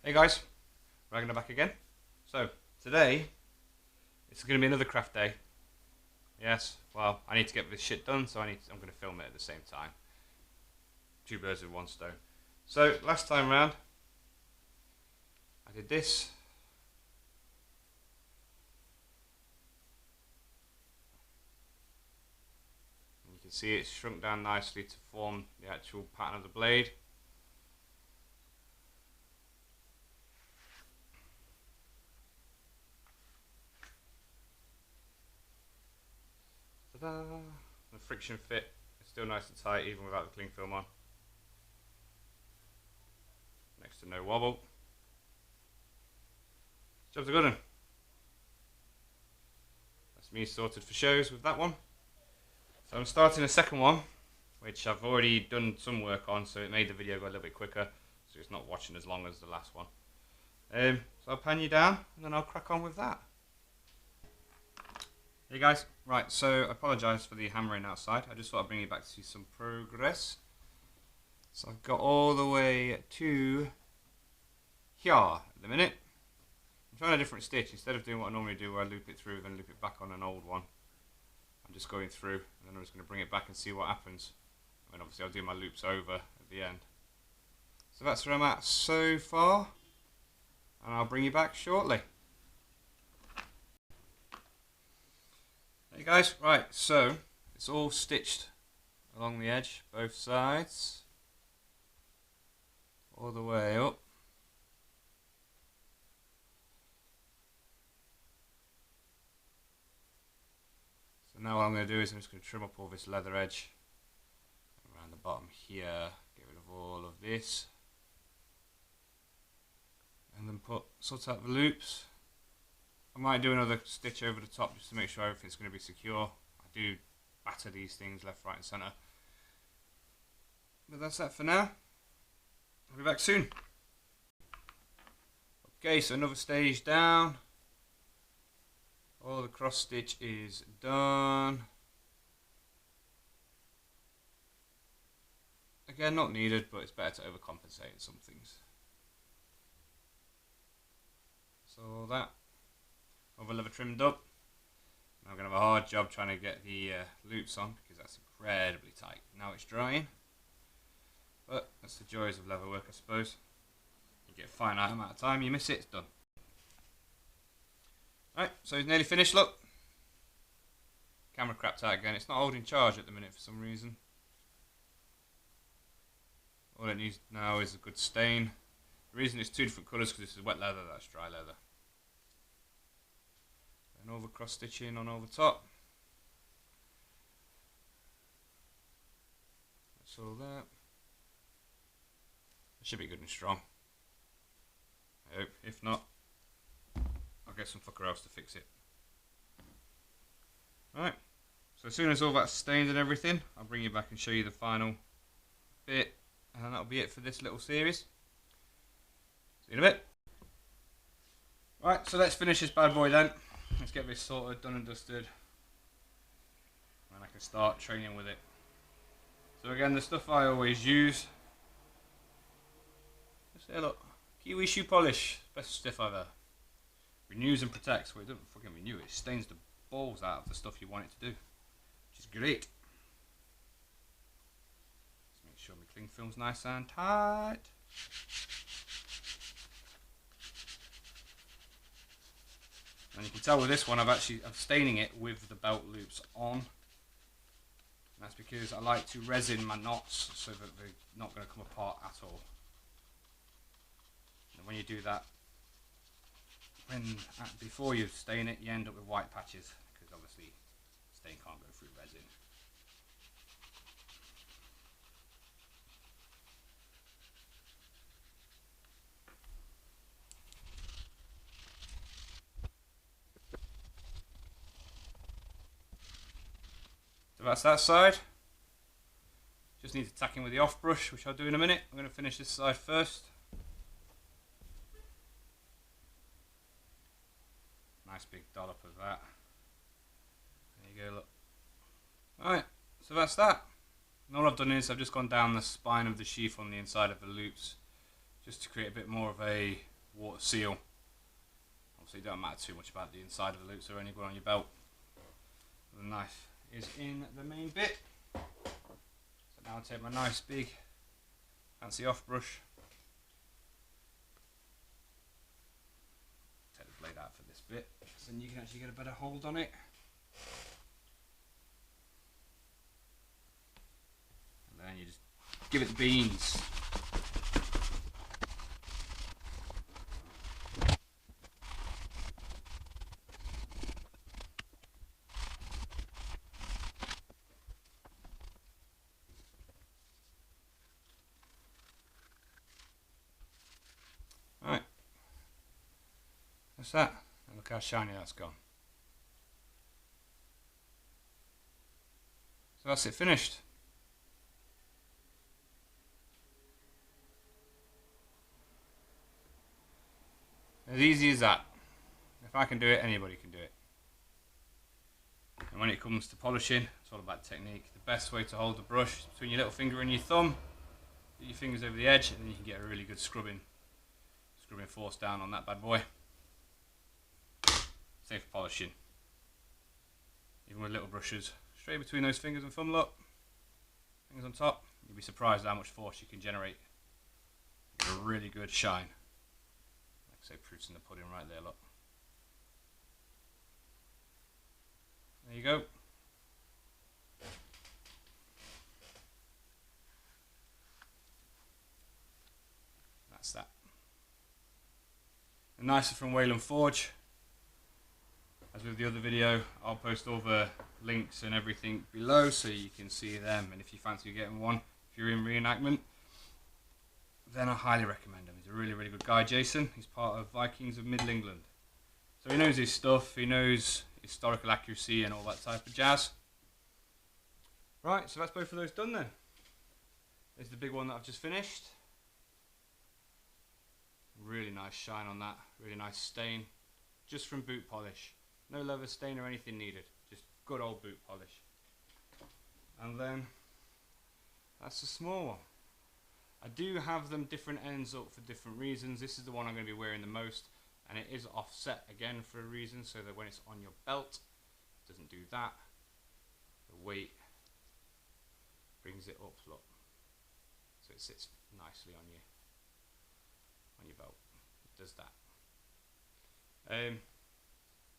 Hey guys, Ragnar back again. So, today, it's going to be another craft day. Yes, well, I need to get this shit done, so I'm going to film it at the same time. Two birds with one stone. So, last time round, I did this. And you can see it's shrunk down nicely to form the actual pattern of the blade. Ta-da! The friction fit is still nice and tight even without the cling film on. Next to no wobble. Job's a good one. That's me sorted for shows with that one. So I'm starting a second one, which I've already done some work on, so it made the video go a little bit quicker, so it's not watching as long as the last one. So I'll pan you down, and then I'll crack on with that. Hey guys, right, so I apologise for the hammering outside. I just thought I'd bring you back to see some progress. So I've got all the way to here at the minute. I'm trying a different stitch. Instead of doing what I normally do, where I loop it through, then loop it back on an old one, I'm just going through, and then I'm just going to bring it back and see what happens. And obviously I'll do my loops over at the end. So that's where I'm at so far, and I'll bring you back shortly. Hey guys, right, so it's all stitched along the edge, both sides, all the way up. So now what I'm going to do is I'm just going to trim up all this leather edge around the bottom here, get rid of all of this, and then sort out the loops. I might do another stitch over the top just to make sure everything's going to be secure. I do batter these things left, right and centre. But that's that for now. I'll be back soon. Okay, so another stage down. All the cross stitch is done. Again, not needed, but it's better to overcompensate in some things. So that. Other leather trimmed up. Now I'm going to have a hard job trying to get the loops on because that's incredibly tight. Now it's drying. But that's the joys of leather work, I suppose. You get a finite amount of time, you miss it, it's done. Right, so it's nearly finished, look. Camera crapped out again. It's not holding charge at the minute for some reason. All it needs now is a good stain. The reason it's two different colours is because this is wet leather, that's dry leather. And over cross stitching on over top. That's all that. It should be good and strong. I hope. If not, I'll get some fucker else to fix it. Alright, so as soon as all that's stained and everything, I'll bring you back and show you the final bit, and that'll be it for this little series. See you in a bit. Right, so let's finish this bad boy then. Let's get this sorted, done and dusted, and I can start training with it. So again, the stuff I always use, just say look, Kiwi shoe polish, best stuff ever. Renews and protects. Well, it doesn't fucking renew, it stains the balls out of the stuff you want it to do, which is great. Just make sure my cling film's nice and tight. And you can tell with this one, I'm staining it with the belt loops on. And that's because I like to resin my knots so that they're not going to come apart at all. And when you do that, before you stain it, you end up with white patches because obviously stain can't go through resin. So that's that side. Just need to tack in with the off brush, which I'll do in a minute. I'm going to finish this side first. Nice big dollop of that. There you go, look. Alright, so that's that. And all I've done is I've just gone down the spine of the sheath on the inside of the loops, just to create a bit more of a water seal. Obviously it don't matter too much about the inside of the loops or any good on your belt. The knife is in the main bit. So now I'll take my nice big fancy off brush. Take the blade out for this bit, so then you can actually get a better hold on it. And then you just give it the beans. Right, that's that, and look how shiny that's gone. So that's it finished. As easy as that. If I can do it, anybody can do it. And when it comes to polishing, it's all about technique. The best way to hold the brush is between your little finger and your thumb. Put your fingers over the edge, and then you can get a really good scrubbing force down on that bad boy. Same for polishing. Even with little brushes, straight between those fingers and thumb, look. Fingers on top. You'll be surprised how much force you can generate. Get a really good shine. Like I say, proof's in the pudding right there, look. There you go. That's that. The knives are from Wayland Forge. As with the other video, I'll post all the links and everything below so you can see them, and if you fancy getting one, if you're in reenactment, then I highly recommend him. He's a really, really good guy, Jason. He's part of Vikings of Middle England. So he knows his stuff, he knows historical accuracy and all that type of jazz. Right, so that's both of those done then. There's the big one that I've just finished. Really nice shine on that, really nice stain, just from boot polish. No leather stain or anything needed, just good old boot polish. And then that's the small one. I do have them different ends up for different reasons. This is the one I'm going to be wearing the most, and it is offset again for a reason, so that when it's on your belt, it doesn't do that. The weight brings it up, look, so it sits nicely on your belt. It does that.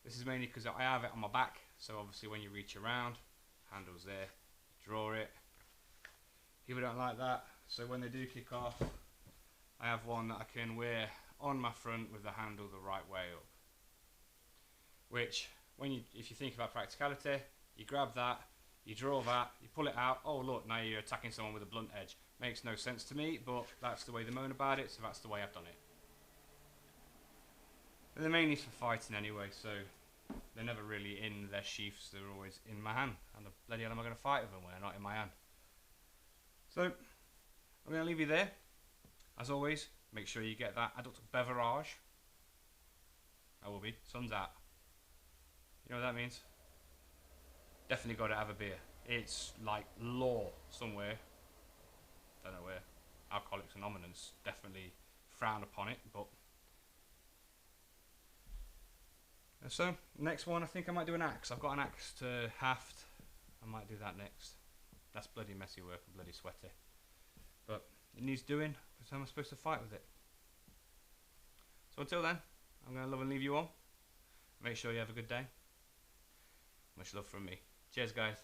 This is mainly because I have it on my back, so obviously when you reach around, handle's there, draw it. People don't like that, so when they do kick off, I have one that I can wear on my front with the handle the right way up. Which, if you think about practicality, you grab that, you draw that, you pull it out, oh look, now you're attacking someone with a blunt edge. Makes no sense to me, but that's the way they moan about it, so that's the way I've done it. But they're mainly for fighting anyway, so they're never really in their sheaths, they're always in my hand. And the bloody hell am I going to fight with them when they're not in my hand? So, I'm going to leave you there. As always, make sure you get that adult beverage. I will be, sun's out. You know what that means? Definitely got to have a beer. It's like law somewhere. Don't know where. Alcoholics Anonymous definitely frown upon it, but so next one I think I might do an axe. I've got an axe to haft. I might do that next. That's bloody messy work and bloody sweaty, but it needs doing because how am I supposed to fight with it? So until then, I'm going to love and leave you all. Make sure you have a good day. Much love from me. Cheers guys.